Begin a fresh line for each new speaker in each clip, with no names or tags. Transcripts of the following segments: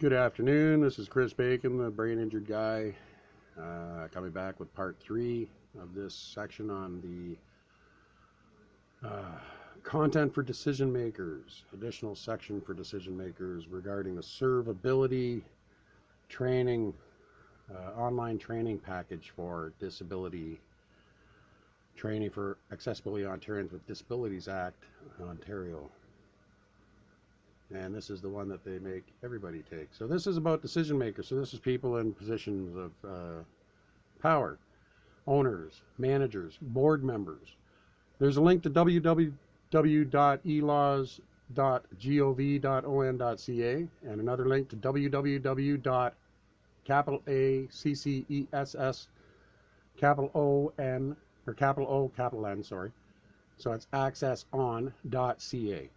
Good afternoon. This is Chris Bacon, the brain injured guy, coming back with part 3 of this section on the content for decision makers, additional section for decision makers regarding the servability training, online training package for disability training for accessibility Ontarians with Disabilities Act, Ontario. And this is the one that they make everybody take. So this is about decision makers. So this is people in positions of power, owners, managers, board members. There's a link to www.elaws.gov.on.ca and another link to www.accesson, so it's accesson.ca.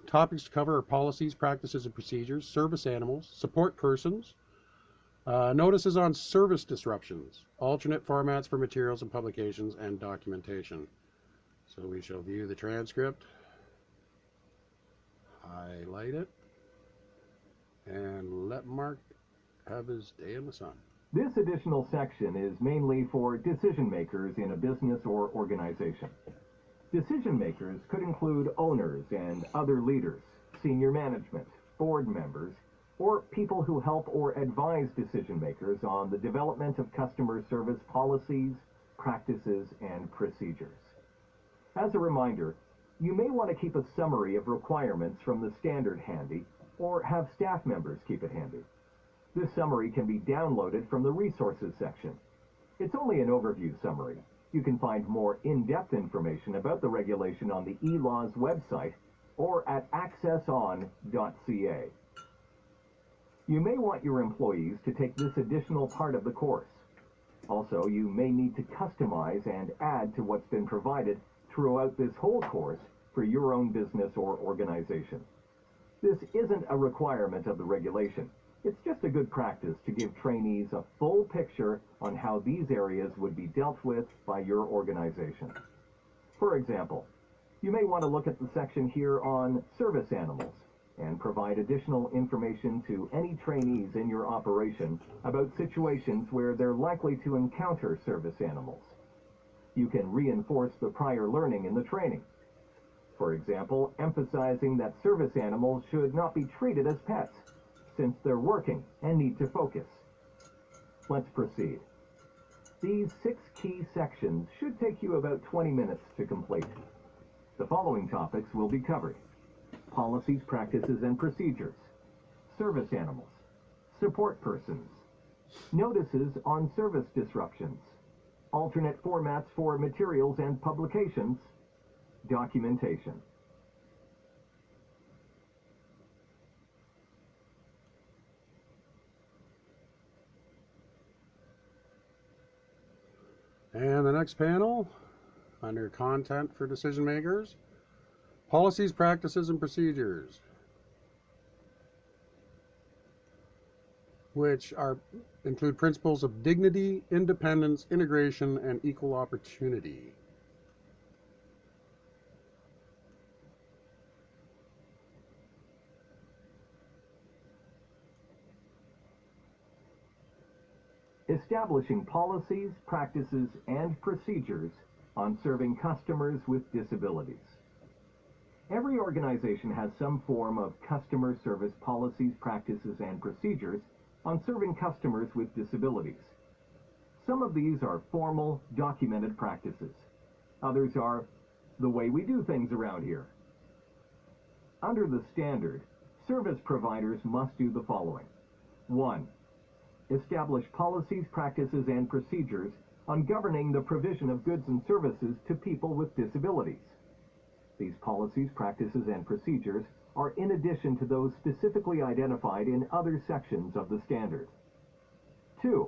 Topics to cover are policies, practices, and procedures, service animals, support persons, notices on service disruptions, alternate formats for materials and publications, and documentation. So we shall view the transcript, highlight it, and let Mark have his day in the sun.
This additional section is mainly for decision makers in a business or organization. Decision makers could include owners and other leaders, senior management, board members, or people who help or advise decision makers on the development of customer service policies, practices, and procedures. As a reminder, you may want to keep a summary of requirements from the standard handy, or have staff members keep it handy. This summary can be downloaded from the resources section. It's only an overview summary. You can find more in-depth information about the regulation on the eLaws website or at accesson.ca. You may want your employees to take this additional part of the course. Also, you may need to customize and add to what's been provided throughout this whole course for your own business or organization. This isn't a requirement of the regulation. It's just a good practice to give trainees a full picture on how these areas would be dealt with by your organization. For example, you may want to look at the section here on service animals and provide additional information to any trainees in your operation about situations where they're likely to encounter service animals. You can reinforce the prior learning in the training. For example, emphasizing that service animals should not be treated as pets, since they're working and need to focus. Let's proceed. These 6 key sections should take you about 20 minutes to complete. The following topics will be covered: policies, practices, and procedures, service animals, support persons, notices on service disruptions, alternate formats for materials and publications, documentation.
And the next panel, under content for decision makers, policies, practices, and procedures, which include principles of dignity, independence, integration, and equal opportunity.
Establishing policies, practices, and procedures on serving customers with disabilities. Every organization has some form of customer service policies, practices, and procedures on serving customers with disabilities. Some of these are formal, documented practices. Others are the way we do things around here. Under the standard, service providers must do the following. 1. Establish policies, practices, and procedures on governing the provision of goods and services to people with disabilities. These policies, practices, and procedures are in addition to those specifically identified in other sections of the standard. 2.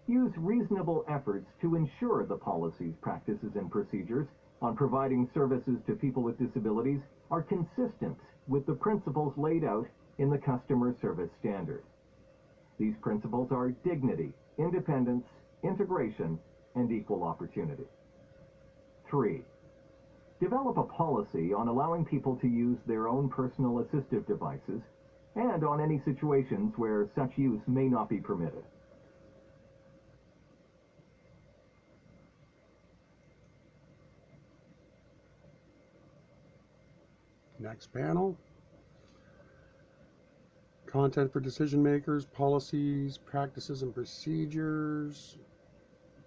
Use reasonable efforts to ensure the policies, practices, and procedures on providing services to people with disabilities are consistent with the principles laid out in the customer service standard. These principles are dignity, independence, integration, and equal opportunity. 3. Develop a policy on allowing people to use their own personal assistive devices and on any situations where such use may not be permitted.
Next panel. Content for decision makers, policies, practices, and procedures.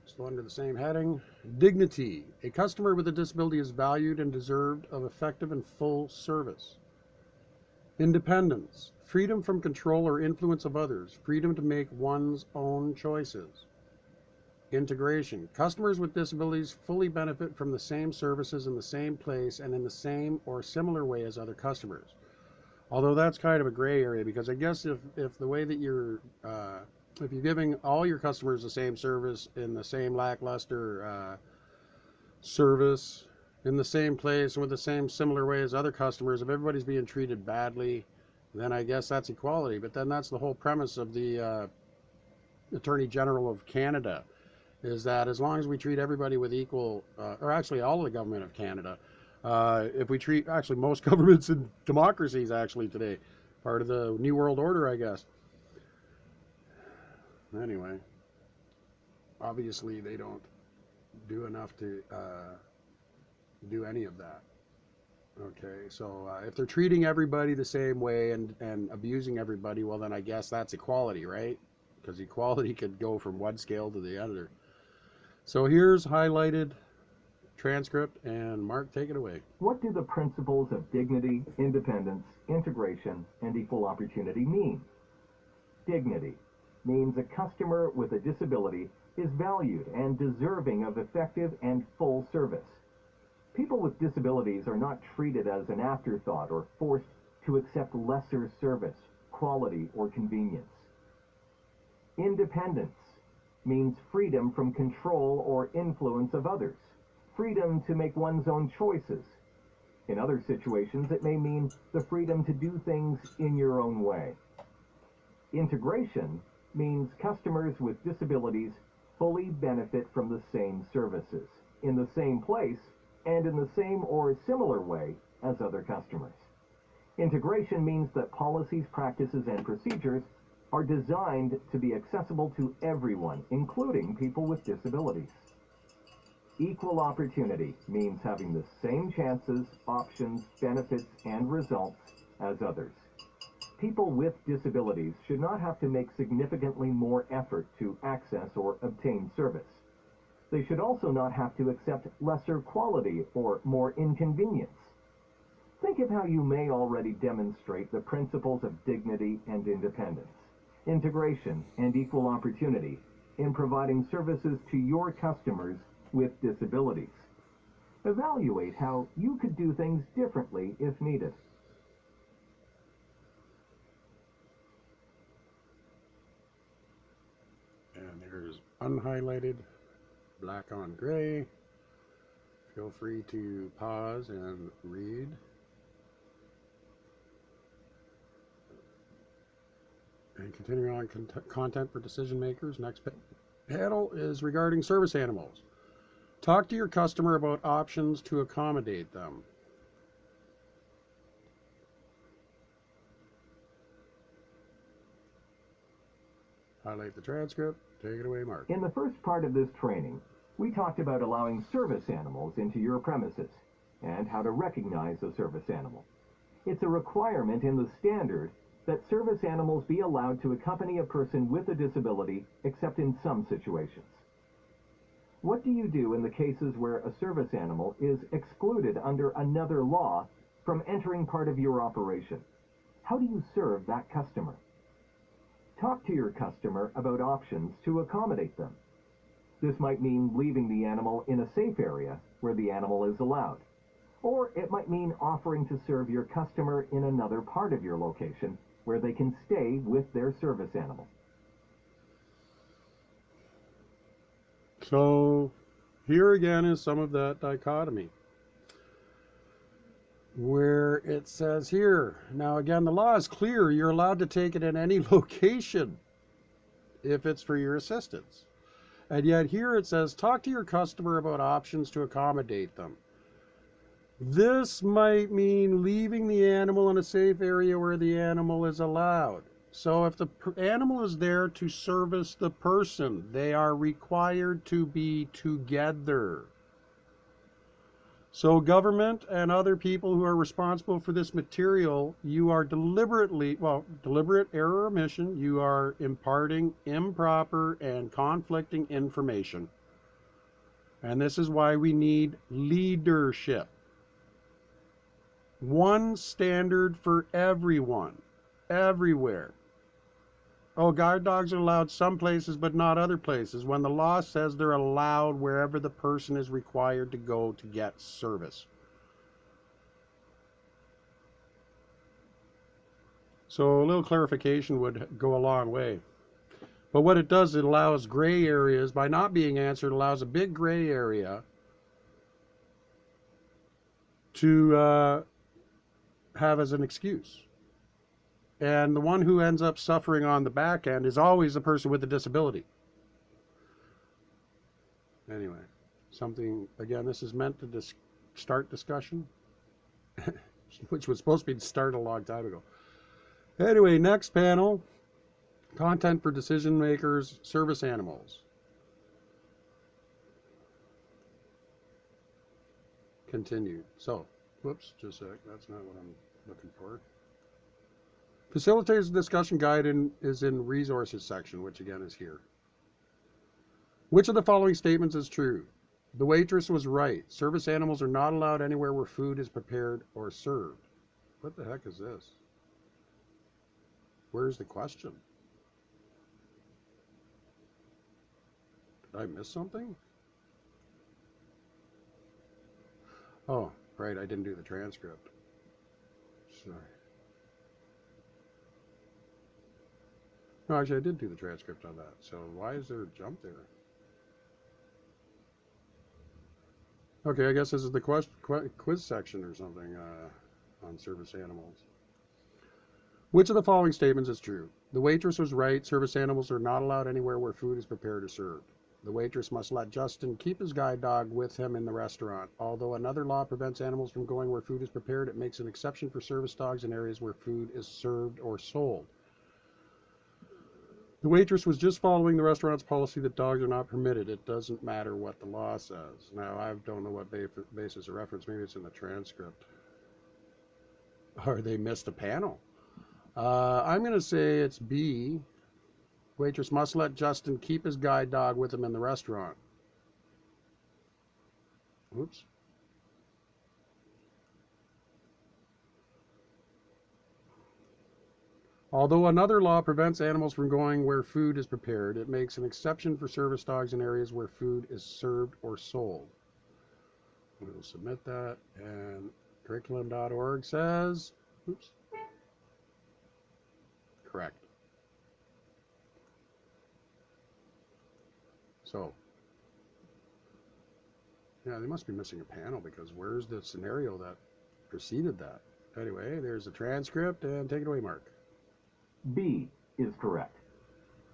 Still under the same heading. Dignity. A customer with a disability is valued and deserved of effective and full service. Independence. Freedom from control or influence of others. Freedom to make one's own choices. Integration. Customers with disabilities fully benefit from the same services in the same place and in the same or similar way as other customers. Although that's kind of a gray area, because I guess if the way that if you're giving all your customers the same service in the same lackluster service in the same place and with the same similar way as other customers, if everybody's being treated badly, then I guess that's equality. But then that's the whole premise of the Attorney General of Canada, is that as long as we treat everybody with equal, or actually all of the government of Canada, if we treat actually most governments and democracies actually today, part of the New World Order, I guess. Anyway, obviously they don't do enough to do any of that. Okay, so if they're treating everybody the same way and abusing everybody, well then I guess that's equality, right? Because equality could go from one scale to the other. So here's highlighted transcript, and Mark, take it away.
What do the principles of dignity, independence, integration, and equal opportunity mean? Dignity means a customer with a disability is valued and deserving of effective and full service. People with disabilities are not treated as an afterthought or forced to accept lesser service, quality, or convenience. Independence means freedom from control or influence of others, freedom to make one's own choices. In other situations, it may mean the freedom to do things in your own way. Integration means customers with disabilities fully benefit from the same services, in the same place, and in the same or similar way as other customers. Integration means that policies, practices, and procedures are designed to be accessible to everyone, including people with disabilities. Equal opportunity means having the same chances, options, benefits, and results as others. People with disabilities should not have to make significantly more effort to access or obtain service. They should also not have to accept lesser quality or more inconvenience. Think of how you may already demonstrate the principles of dignity and independence, integration and equal opportunity in providing services to your customers with disabilities. Evaluate how you could do things differently if needed.
And there's unhighlighted, black on gray. Feel free to pause and read. And continuing on, content for decision makers. Next panel is regarding service animals. Talk to your customer about options to accommodate them. Highlight the transcript. Take it away, Mark.
In the first part of this training, we talked about allowing service animals into your premises and how to recognize a service animal. It's a requirement in the standard that service animals be allowed to accompany a person with a disability, except in some situations. What do you do in the cases where a service animal is excluded under another law from entering part of your operation? How do you serve that customer? Talk to your customer about options to accommodate them. This might mean leaving the animal in a safe area where the animal is allowed. Or it might mean offering to serve your customer in another part of your location where they can stay with their service animal.
So here again is some of that dichotomy, where it says here, now again, the law is clear. You're allowed to take it in any location if it's for your assistance. And yet here it says, talk to your customer about options to accommodate them. This might mean leaving the animal in a safe area where the animal is allowed. So if the animal is there to service the person, they are required to be together. So government and other people who are responsible for this material, you are deliberate error or omission, you are imparting improper and conflicting information. And this is why we need leadership. One standard for everyone, everywhere. Oh, guard dogs are allowed some places but not other places, when the law says they're allowed wherever the person is required to go to get service. So a little clarification would go a long way. But what it does, it allows gray areas. By not being answered, it allows a big gray area to have as an excuse. And the one who ends up suffering on the back end is always the person with the disability. Anyway, something, again, this is meant to start discussion, which was supposed to be started a long time ago. Anyway, next panel, content for decision makers, service animals. Continued. So, whoops, just a sec, that's not what I'm looking for. Facilitators discussion guide is in resources section, which again is here. Which of the following statements is true? The waitress was right. Service animals are not allowed anywhere where food is prepared or served. What the heck is this? Where's the question? Did I miss something? Oh, right, I didn't do the transcript. Sorry. No, actually, I did do the transcript on that. So why is there a jump there? Okay, I guess this is the quiz section or something on service animals. Which of the following statements is true? The waitress was right. Service animals are not allowed anywhere where food is prepared or served. The waitress must let Justin keep his guide dog with him in the restaurant. Although another law prevents animals from going where food is prepared, it makes an exception for service dogs in areas where food is served or sold. The waitress was just following the restaurant's policy that dogs are not permitted. It doesn't matter what the law says. Now, I don't know what basis of reference. Maybe it's in the transcript. Or they missed a panel. I'm going to say it's B. Waitress must let Justin keep his guide dog with him in the restaurant. Oops. Although another law prevents animals from going where food is prepared, it makes an exception for service dogs in areas where food is served or sold. We'll submit that, and curriculum.org says, oops, correct. So, yeah, they must be missing a panel because where's the scenario that preceded that? Anyway, there's the transcript, and take it away, Mark.
B is correct.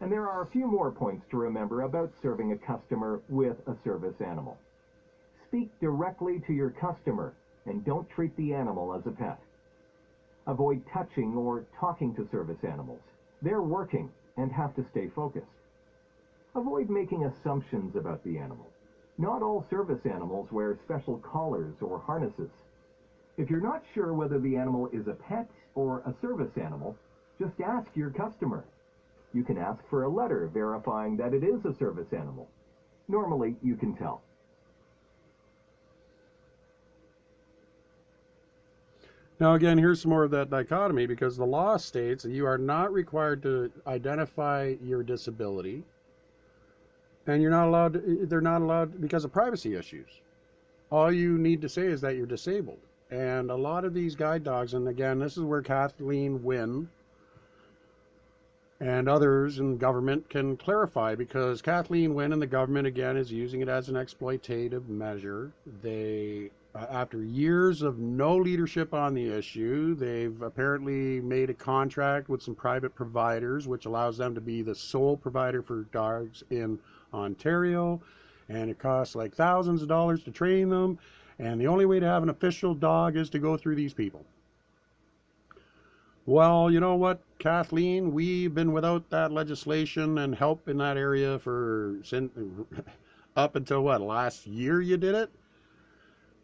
And there are a few more points to remember about serving a customer with a service animal. Speak directly to your customer and don't treat the animal as a pet. Avoid touching or talking to service animals. They're working and have to stay focused. Avoid making assumptions about the animal. Not all service animals wear special collars or harnesses. If you're not sure whether the animal is a pet or a service animal, just ask your customer. You can ask for a letter verifying that it is a service animal. Normally, you can tell.
Now again, here's some more of that dichotomy because the law states that you are not required to identify your disability, and you're not allowed to, they're not allowed because of privacy issues. All you need to say is that you're disabled. And a lot of these guide dogs, and again, this is where Kathleen Wynne and others in government can clarify, because Kathleen Wynne and the government, again, is using it as an exploitative measure. They, after years of no leadership on the issue, they've apparently made a contract with some private providers, which allows them to be the sole provider for dogs in Ontario, and it costs like thousands of dollars to train them. And the only way to have an official dog is to go through these people. Well, you know what, Kathleen? We've been without that legislation and help in that area for up until what, last year you did it?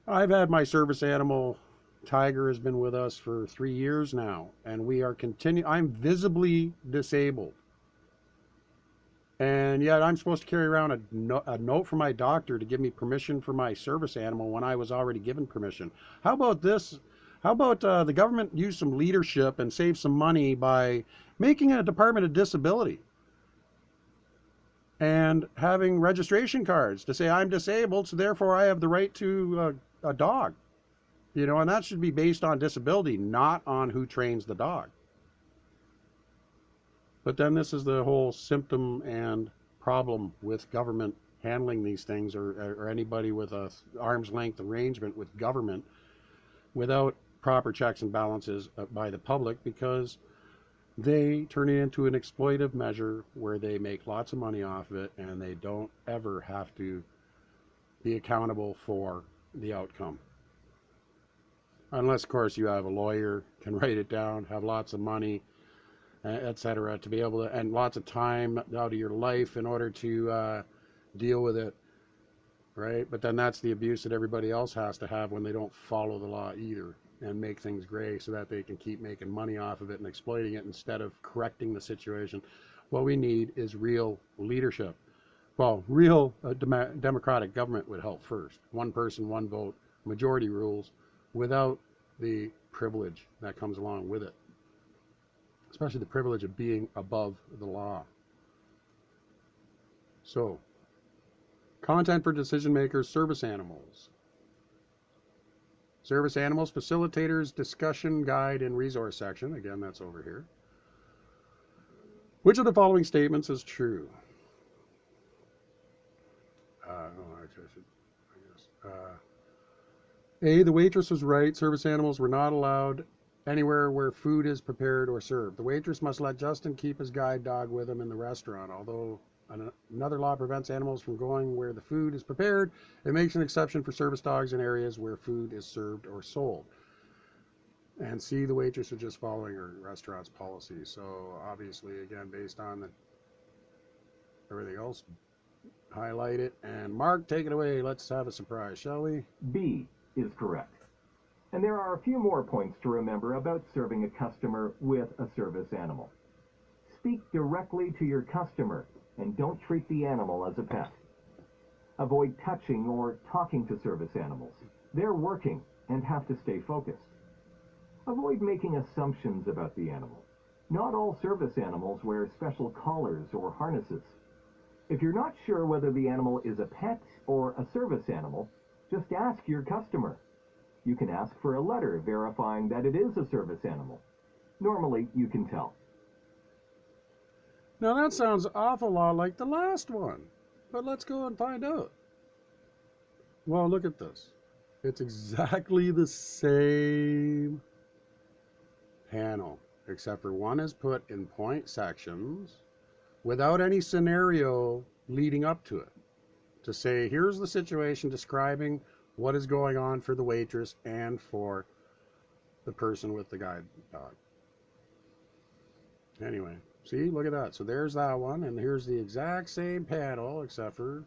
I've had my service animal. Tiger has been with us for 3 years now, and we are I'm visibly disabled. And yet I'm supposed to carry around a note from my doctor to give me permission for my service animal when I was already given permission. How about this? How about the government use some leadership and save some money by making a Department of Disability and having registration cards to say I'm disabled, so therefore I have the right to a dog. You know, and that should be based on disability, not on who trains the dog. But then this is the whole symptom and problem with government handling these things, or anybody with a arm's length arrangement with government without proper checks and balances by the public, because they turn it into an exploitive measure where they make lots of money off of it and they don't ever have to be accountable for the outcome. Unless, of course, you have a lawyer, can write it down, have lots of money, etc., to be able to, and lots of time out of your life in order to deal with it, right? But then that's the abuse that everybody else has to have when they don't follow the law either and make things gray so that they can keep making money off of it and exploiting it instead of correcting the situation. What we need is real leadership. Well, real democratic government would help first. One person, one vote, majority rules, without the privilege that comes along with it, especially the privilege of being above the law. So, content for decision makers, service animals. Service animals, facilitators, discussion guide and resource section. Again, that's over here. Which of the following statements is true? A, the waitress was right. Service animals were not allowed anywhere where food is prepared or served. The waitress must let Justin keep his guide dog with him in the restaurant. Although another law prevents animals from going where the food is prepared, it makes an exception for service dogs in areas where food is served or sold. And C, the waitress was just following her restaurant's policy. So obviously, again, based on everything else, highlight it. And Mark, take it away. Let's have a surprise, shall we?
B is correct. And there are a few more points to remember about serving a customer with a service animal. Speak directly to your customer and don't treat the animal as a pet. Avoid touching or talking to service animals. They're working and have to stay focused. Avoid making assumptions about the animal. Not all service animals wear special collars or harnesses. If you're not sure whether the animal is a pet or a service animal, just ask your customer. You can ask for a letter verifying that it is a service animal. Normally, you can tell.
Now that sounds an awful lot like the last one, but let's go and find out. Well, look at this. It's exactly the same panel, except for one is put in point sections without any scenario leading up to it, to say, here's the situation describing what is going on for the waitress and for the person with the guide dog. Anyway, see, look at that. So there's that one, and here's the exact same panel, except for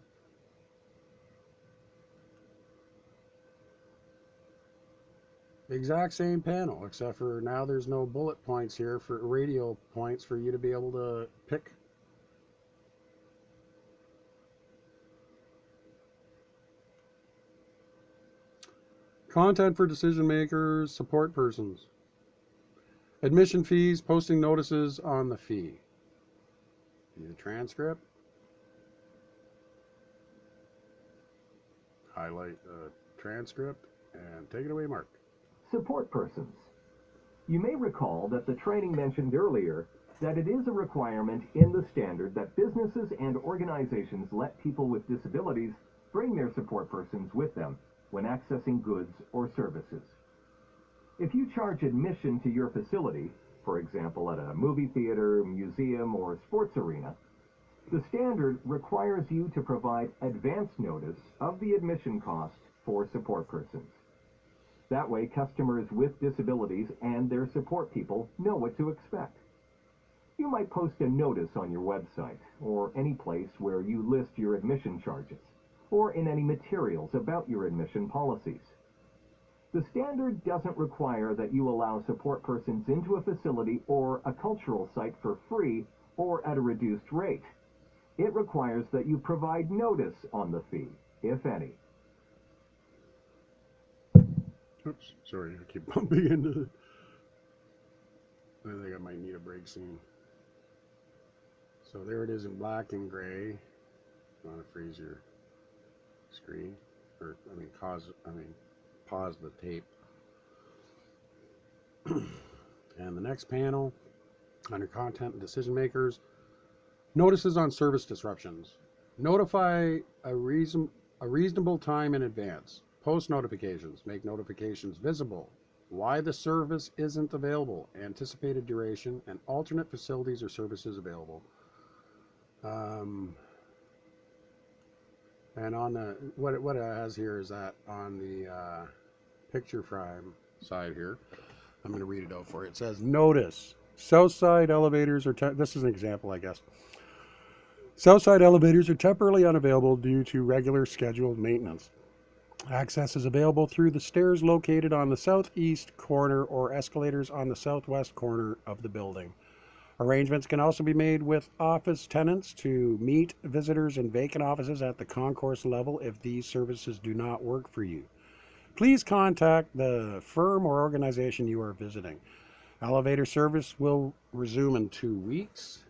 the exact same panel, except for now there's no bullet points here for radio points for you to be able to pick. Content for decision makers, support persons. Admission fees, posting notices on the fee. Need a transcript. Highlight the transcript and take it away, Mark.
Support persons. You may recall that the training mentioned earlier that it is a requirement in the standard that businesses and organizations let people with disabilities bring their support persons with them when accessing goods or services. If you charge admission to your facility, for example at a movie theater, museum, or sports arena, the standard requires you to provide advance notice of the admission cost for support persons. That way, customers with disabilities and their support people know what to expect. You might post a notice on your website or any place where you list your admission charges, or in any materials about your admission policies. The standard doesn't require that you allow support persons into a facility or a cultural site for free or at a reduced rate. It requires that you provide notice on the fee, if any.
Oops, sorry, I keep bumping into it. I think I might need a break soon. So there it is in black and gray. You want to freeze your screen, or pause the tape. And the next panel, under content and decision makers, notices on service disruptions. Notify a reasonable time in advance. Post notifications. Make notifications visible. Why the service isn't available. Anticipated duration and alternate facilities or services available. And on the what it has here is that on the picture frame side here, I'm going to read it out for you. It says, notice, Southside elevators are, this is an example, I guess. Southside elevators are temporarily unavailable due to regular scheduled maintenance. Access is available through the stairs located on the southeast corner or escalators on the southwest corner of the building. Arrangements can also be made with office tenants to meet visitors in vacant offices at the concourse level if these services do not work for you. Please contact the firm or organization you are visiting. Elevator service will resume in 2 weeks.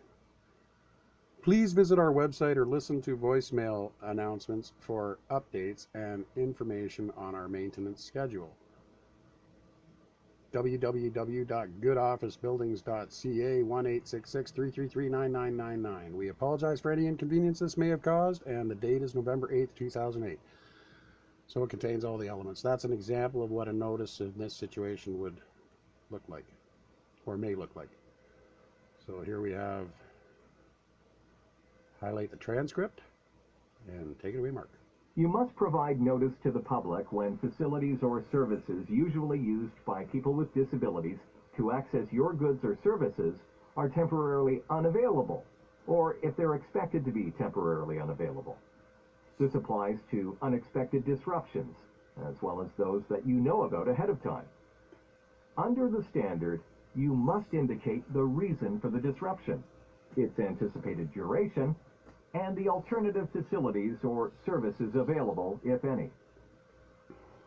Please visit our website or listen to voicemail announcements for updates and information on our maintenance schedule. www.goodofficebuildings.ca 1-866-333-9999. We apologize for any inconvenience this may have caused, and the date is November 8th, 2008. So it contains all the elements. That's an example of what a notice in this situation would look like, or may look like. So here we have, highlight the transcript, and take it away, Mark.
You must provide notice to the public when facilities or services usually used by people with disabilities to access your goods or services are temporarily unavailable, or if they're expected to be temporarily unavailable. This applies to unexpected disruptions, as well as those that you know about ahead of time. Under the standard, you must indicate the reason for the disruption, its anticipated duration, and the alternative facilities or services available, if any.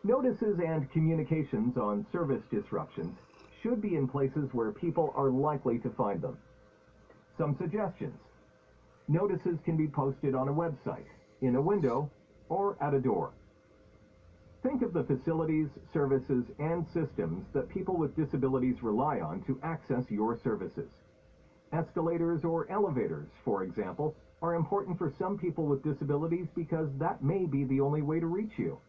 Notices and communications on service disruptions should be in places where people are likely to find them. Some suggestions. Notices can be posted on a website, in a window, or at a door. Think of the facilities, services, and systems that people with disabilities rely on to access your services. Escalators or elevators, for example, are important for some people with disabilities because that may be the only way to reach you.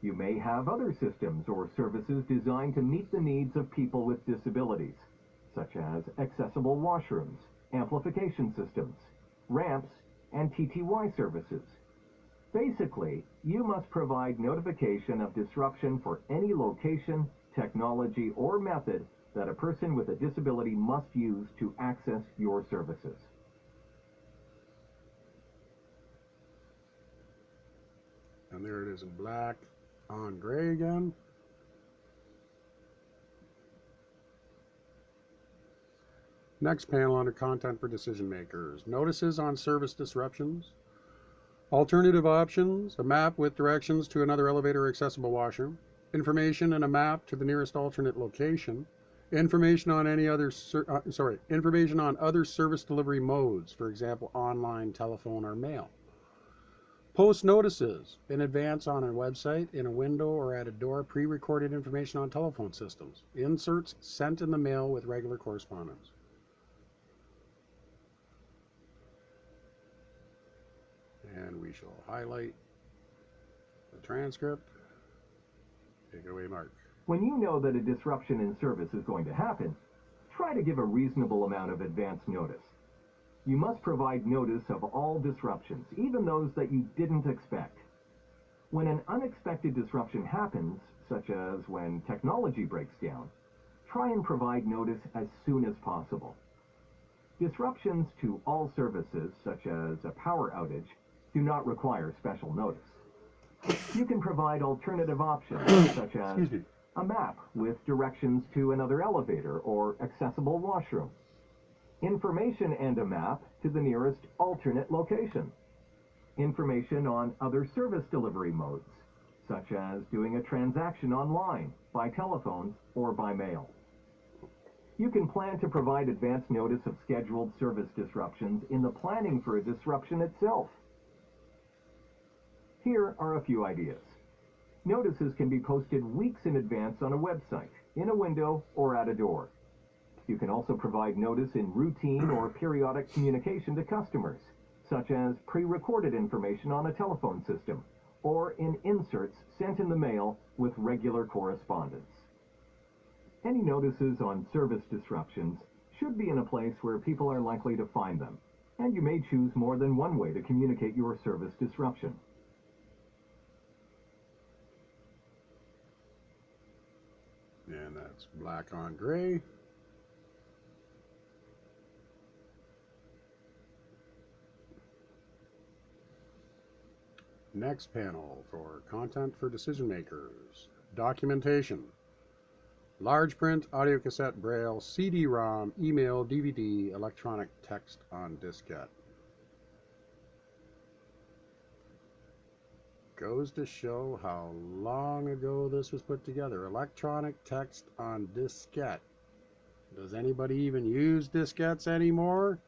You may have other systems or services designed to meet the needs of people with disabilities, such as accessible washrooms, amplification systems, ramps, and TTY services. Basically, you must provide notification of disruption for any location, technology, or method that a person with a disability must use to access your services.
And there it is in black on gray again. Next panel under content for decision makers. Notices on service disruptions. Alternative options. A map with directions to another elevator or accessible washroom. Information and a map to the nearest alternate location. Information on information on other service delivery modes, for example, online, telephone, or mail. Post notices in advance on a website, in a window, or at a door. Pre-recorded information on telephone systems. Inserts sent in the mail with regular correspondence. And we shall highlight the transcript. Take it away, Mark.
When you know that a disruption in service is going to happen, try to give a reasonable amount of advance notice. You must provide notice of all disruptions, even those that you didn't expect. When an unexpected disruption happens, such as when technology breaks down, try and provide notice as soon as possible. Disruptions to all services, such as a power outage, do not require special notice. You can provide alternative options, such as a map with directions to another elevator or accessible washroom, information and a map to the nearest alternate location, information on other service delivery modes, such as doing a transaction online, by telephone, or by mail. You can plan to provide advance notice of scheduled service disruptions in the planning for a disruption itself. Here are a few ideas. Notices can be posted weeks in advance on a website, in a window, or at a door. You can also provide notice in routine or periodic communication to customers, such as pre-recorded information on a telephone system, or in inserts sent in the mail with regular correspondence. Any notices on service disruptions should be in a place where people are likely to find them, and you may choose more than one way to communicate your service disruption.
And that's black on gray. Next panel for content for decision makers. Documentation. Large print, audio cassette, braille, CD-ROM, email, DVD, electronic text on diskette. Goes to show how long ago this was put together. Electronic text on diskette. Does anybody even use diskettes anymore?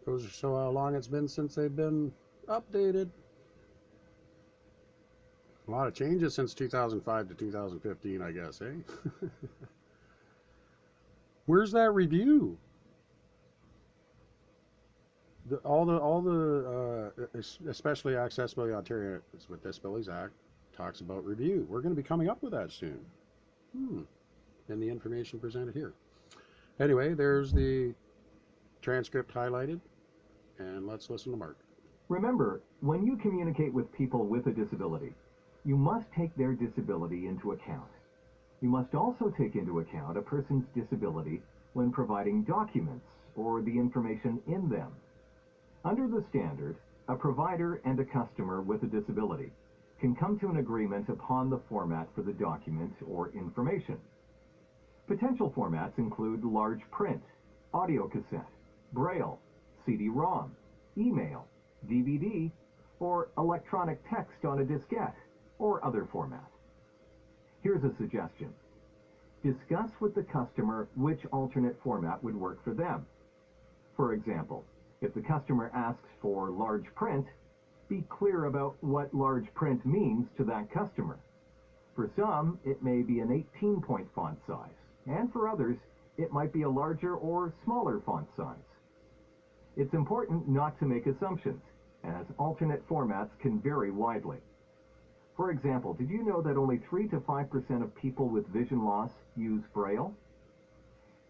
Goes to show how long it's been since they've been updated. A lot of changes since 2005 to 2015, I guess, eh? Where's that review? Especially Accessibility Ontarians with Disabilities Act talks about review. We're going to be coming up with that soon. And the information presented here. Anyway, there's the transcript highlighted, and let's listen to Mark.
Remember, when you communicate with people with a disability, you must take their disability into account. You must also take into account a person's disability when providing documents or the information in them. Under the standard, a provider and a customer with a disability can come to an agreement upon the format for the document or information. Potential formats include large print, audio cassette, braille, CD-ROM, email, DVD, or electronic text on a diskette, or other format. Here's a suggestion. Discuss with the customer which alternate format would work for them. For example, if the customer asks for large print, be clear about what large print means to that customer. For some, it may be an 18-point font size, and for others, it might be a larger or smaller font size. It's important not to make assumptions, as alternate formats can vary widely. For example, did you know that only 3 to 5% of people with vision loss use Braille?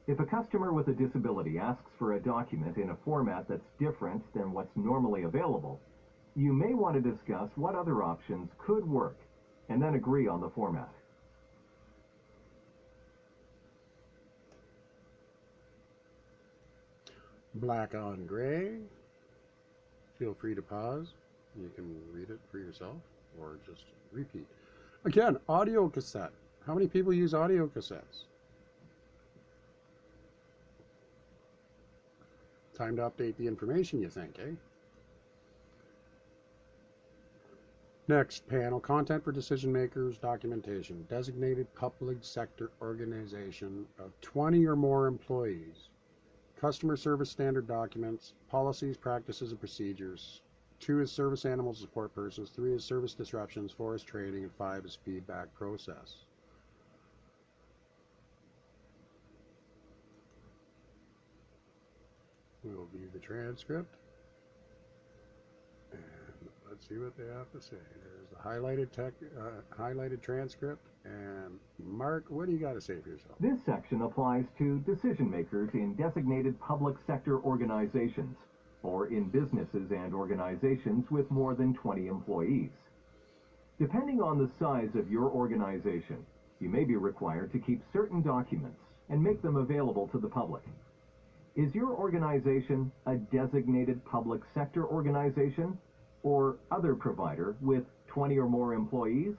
If a customer with a disability asks for a document in a format that's different than what's normally available, you may want to discuss what other options could work, and then agree on the format.
Black on gray. Feel free to pause. You can read it for yourself or just repeat. Again, audio cassette. How many people use audio cassettes? Time to update the information, you think, eh? Next panel, content for decision makers, documentation. Designated public sector organization of 20 or more employees. Customer service standard documents, policies, practices, and procedures. 2 is service animal support persons. 3 is service disruptions. 4 is training. And 5 is feedback process. We'll view the transcript. And let's see what they have to say. There's the highlighted transcript. And Mark, what do you got to say for yourself?
This section applies to decision makers in designated public sector organizations, or in businesses and organizations with more than 20 employees. Depending on the size of your organization, you may be required to keep certain documents and make them available to the public. Is your organization a designated public sector organization or other provider with 20 or more employees?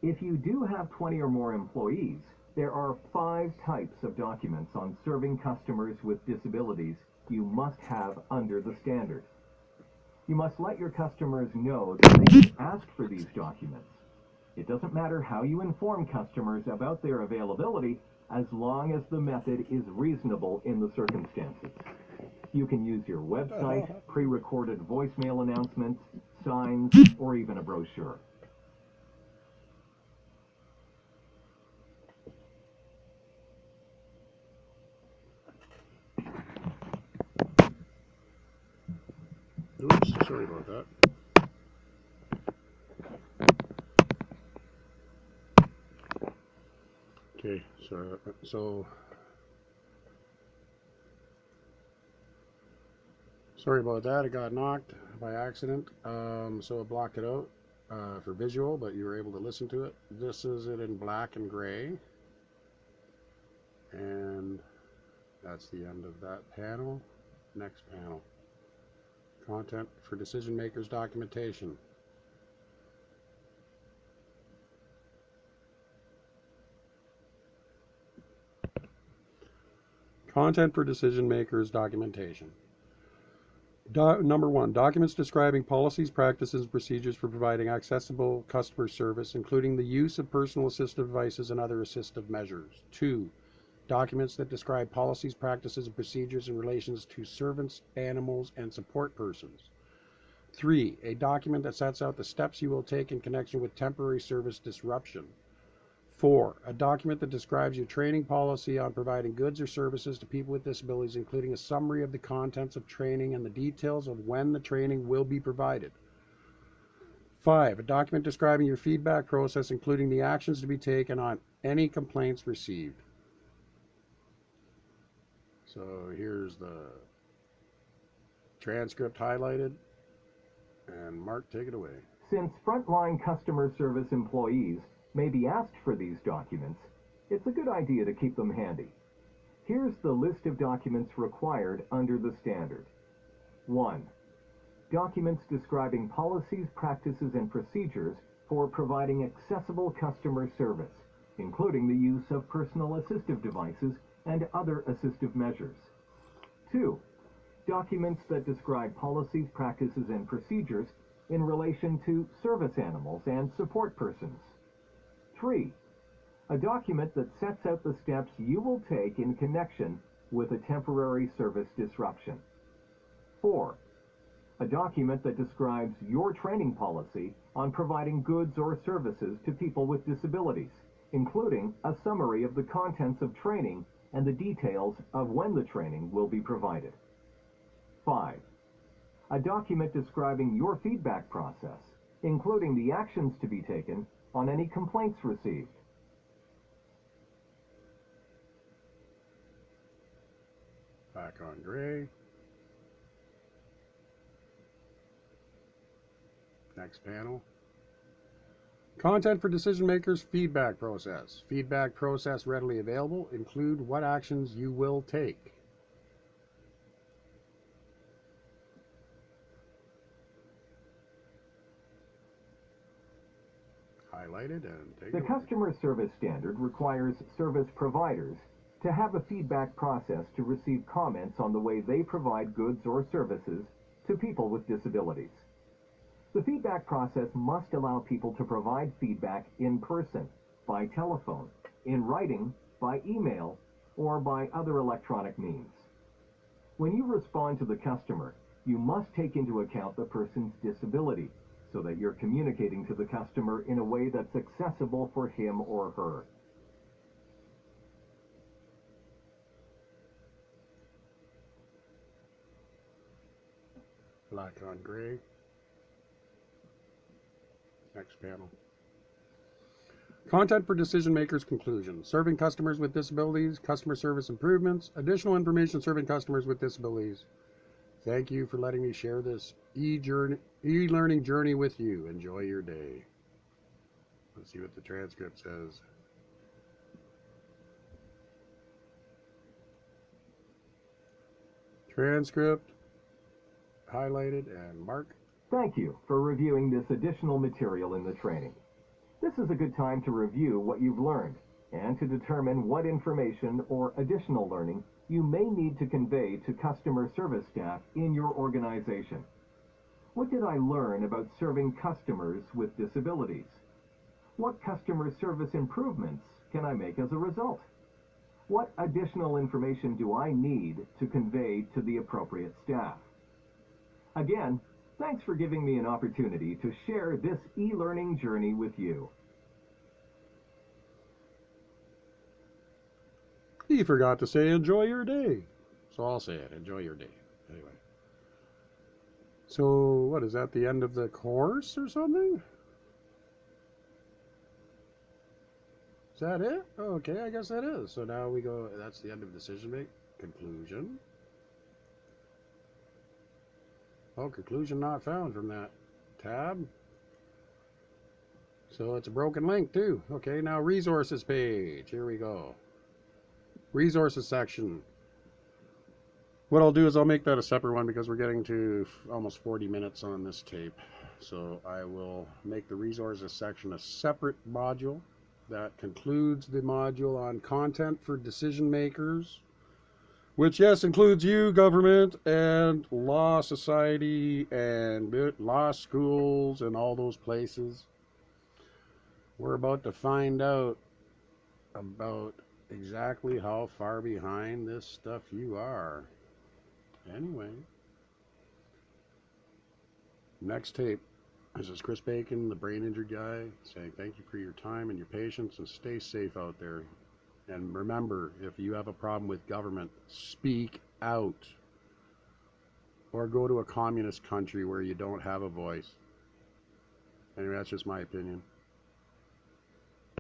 If you do have 20 or more employees, there are 5 types of documents on serving customers with disabilities you must have under the standard. You must let your customers know that they can ask for these documents. It doesn't matter how you inform customers about their availability, as long as the method is reasonable in the circumstances. You can use your website, pre-recorded voicemail announcements, signs, or even a brochure.
Oops, sorry about that. Okay, so sorry about that. It got knocked by accident, so it blocked it out for visual, but you were able to listen to it. This is it in black and gray, and that's the end of that panel. Next panel. Content for decision makers documentation. Content for decision makers documentation. Number 1, documents describing policies, practices, and procedures for providing accessible customer service, including the use of personal assistive devices and other assistive measures. 2, documents that describe policies, practices, and procedures in relation to servants, animals, and support persons. 3, a document that sets out the steps you will take in connection with temporary service disruption. 4, a document that describes your training policy on providing goods or services to people with disabilities, including a summary of the contents of training and the details of when the training will be provided. 5, a document describing your feedback process, including the actions to be taken on any complaints received. So here's the transcript highlighted, and Mark, take it away.
Since frontline customer service employees may be asked for these documents, it's a good idea to keep them handy. Here's the list of documents required under the standard. 1. Documents describing policies, practices, and procedures for providing accessible customer service, including the use of personal assistive devices and other assistive measures. 2. Documents that describe policies, practices, and procedures in relation to service animals and support persons. 3. A document that sets out the steps you will take in connection with a temporary service disruption. 4. A document that describes your training policy on providing goods or services to people with disabilities, including a summary of the contents of training and the details of when the training will be provided. 5. A document describing your feedback process, including the actions to be taken on any complaints received.
Back on gray. Next panel. Content for decision makers feedback process. Feedback process readily available. Include what actions you will take. Highlighted and take
The
it away.
customer service standard requires service providers to have a feedback process to receive comments on the way they provide goods or services to people with disabilities. The feedback process must allow people to provide feedback in person, by telephone, in writing, by email, or by other electronic means. When you respond to the customer, you must take into account the person's disability, so that you're communicating to the customer in a way that's accessible for him or her.
Black on gray. Next panel. Content for decision makers conclusion. Serving customers with disabilities, customer service improvements, additional information serving customers with disabilities. Thank you for letting me share this e-learning journey with you. Enjoy your day. Let's see what the transcript says. Transcript highlighted and mark.
Thank you for reviewing this additional material in the training. This is a good time to review what you've learned and to determine what information or additional learning you may need to convey to customer service staff in your organization. What did I learn about serving customers with disabilities? What customer service improvements can I make as a result? What additional information do I need to convey to the appropriate staff? Again, thanks for giving me an opportunity to share this e-learning journey with you.
He forgot to say enjoy your day. So I'll say it, enjoy your day. Anyway. So what, is that the end of the course or something? Is that it? Okay, I guess that is. So now we go, that's the end of decision make. Conclusion. Oh, conclusion not found from that tab. So it's a broken link too. Okay, now resources page. Here we go. Resources section. What I'll do is I'll make that a separate one because we're getting to almost 40 minutes on this tape. So I will make the resources section a separate module. That concludes the module on content for decision makers, which, yes, includes you, government, and law society, and law schools, and all those places. We're about to find out about exactly how far behind this stuff you are. Anyway, next tape. This is Chris Bacon, the brain injured guy, saying thank you for your time and your patience, and stay safe out there. And remember, if you have a problem with government, speak out. Or go to a communist country where you don't have a voice. Anyway, that's just my opinion.